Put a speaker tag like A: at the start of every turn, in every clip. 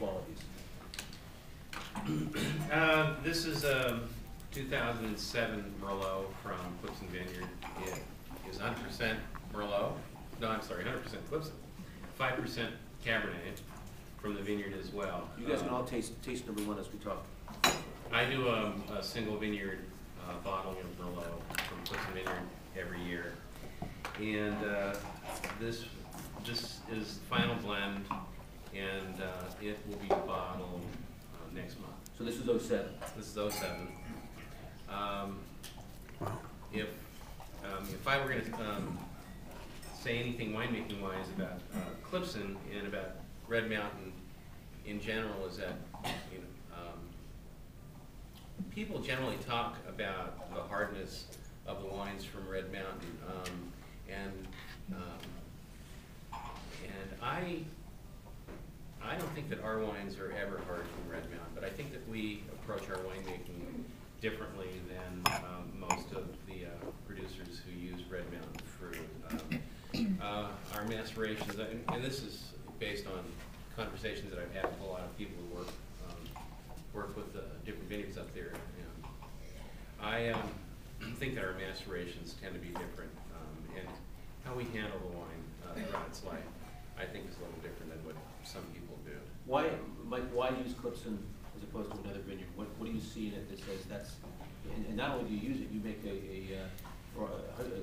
A: qualities?
B: This is a 2007 Merlot from KLIPSUN Vineyard. It is 100% Merlot. No, I'm sorry, 100% KLIPSUN. 5% Cabernet from the vineyard as well.
A: You guys can all taste number one as we talk.
B: I do a single vineyard bottling of Merlot from KLIPSUN Vineyard every year. And this is the final blend, and it will be bottled next month.
A: So this is 07?
B: This is 07. Wow. If I were going to say anything winemaking wise about KLIPSUN and about Red Mountain in general, is that people generally talk about the hardness of the wines from Red Mountain, and I don't think that our wines are ever hard from Red Mountain, but I think that we approach our winemaking differently than most of the producers who use Red Mountain fruit. Our macerations, and this is based on conversations that I've had with a lot of people who work with different vineyards up there. I think that our macerations tend to be different, and how we handle the wine throughout its life, I think, is a little different than what some people do.
A: Why, Mike, why use KLIPSUN as opposed to another vineyard? What do you see in it that says that's, and not only do you use it, you make a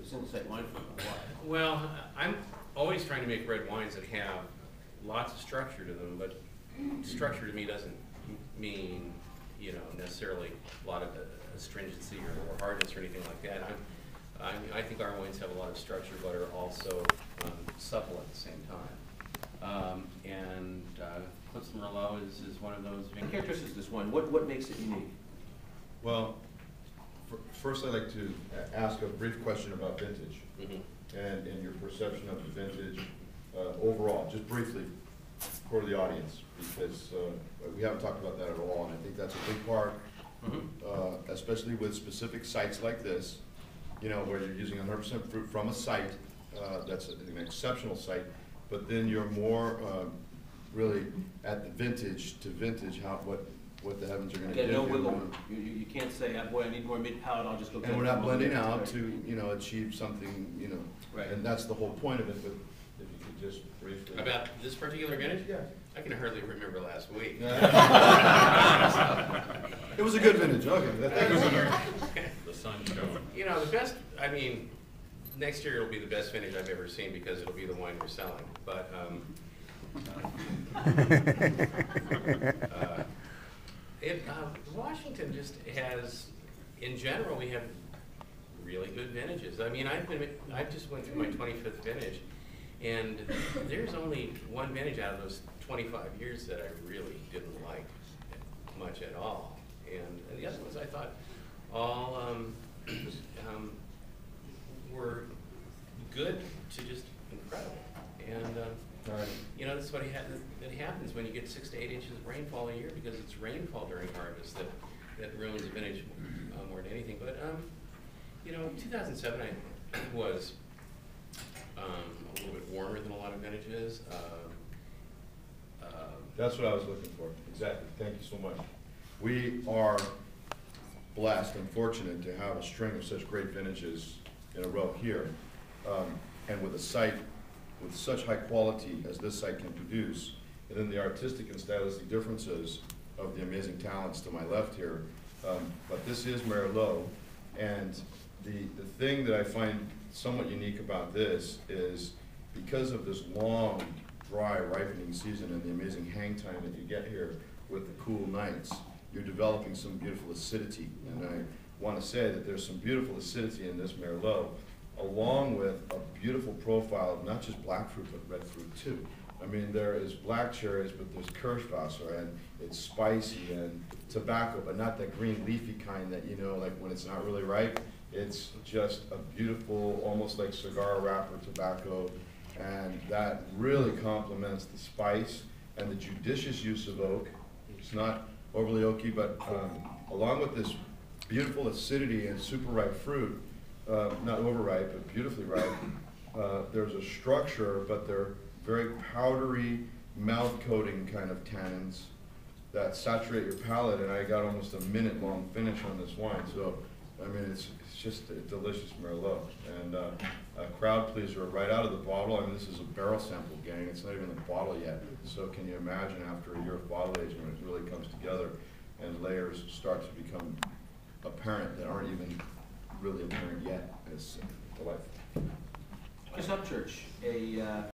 A: single site wine from it. Why?
B: Well, I'm always trying to make red wines that have lots of structure to them, but structure to me doesn't mean, necessarily a lot of astringency or hardness or anything like that. I think our wines have a lot of structure, but are also supple at the same time. And KLIPSUN Merlot is one of those.
A: What characteristics this wine? What makes it unique?
C: Well, first I'd like to ask a brief question about vintage, and your perception of the vintage overall, just briefly for the audience, because we haven't talked about that at all, and I think that's a big part, especially with specific sites like this, where you're using 100% fruit from a site that's an exceptional site, but then you're more really at the vintage to vintage, what the heavens are going to give.
A: No wiggle room. You can't say, boy, I need more mid-palate, I'll just go get it.
C: And we're not blending out to, achieve something,
A: Right.
C: And that's the whole point of it, but if you could just briefly.
B: About this particular vintage?
C: Yeah.
B: I can hardly remember last week.
C: It was a good vintage, okay.
B: The sun shone. The best, next year it'll be the best vintage I've ever seen because it'll be the wine we're selling. But, Washington just has, in general, we have really good vintages. I just went through my 25th vintage, and there's only one vintage out of those 25 years that I really didn't like much at all. And the other ones I thought all were good to just incredible. And this is what that happens when you get 6 to 8 inches of rainfall a year, because it's rainfall during harvest that ruins a vintage more than anything. But 2007 was a little bit warmer than a lot of vintages.
C: That's what I was looking for. Exactly. Thank you so much. We are blessed and fortunate to have a string of such great vintages in a row here, and with a site with such high quality as this site can produce, and then the artistic and stylistic differences of the amazing talents to my left here. But this is Merlot, and the thing that I find somewhat unique about this is because of this long, dry ripening season and the amazing hang time that you get here with the cool nights, you're developing some beautiful acidity. And I want to say that there's some beautiful acidity in this Merlot, along with a beautiful profile of not just black fruit, but red fruit too. There is black cherries, but there's Kirschwasser, and it's spicy, and tobacco, but not that green leafy kind that, like when it's not really ripe. It's just a beautiful, almost like cigar wrapper tobacco, and that really complements the spice and the judicious use of oak. It's not overly oaky, but along with this beautiful acidity and super ripe fruit, not overripe, but beautifully ripe, there's a structure, but they're very powdery, mouth coating kind of tannins that saturate your palate, and I got almost a minute-long finish on this wine. So, I mean, it's just a delicious Merlot, and a crowd pleaser right out of the bottle. I mean, this is a barrel sample, gang. It's not even a bottle yet. So can you imagine after a year of bottle aging when it really comes together and layers start to become apparent that aren't even really apparent yet? It's delightful.
A: Chris Upchurch, a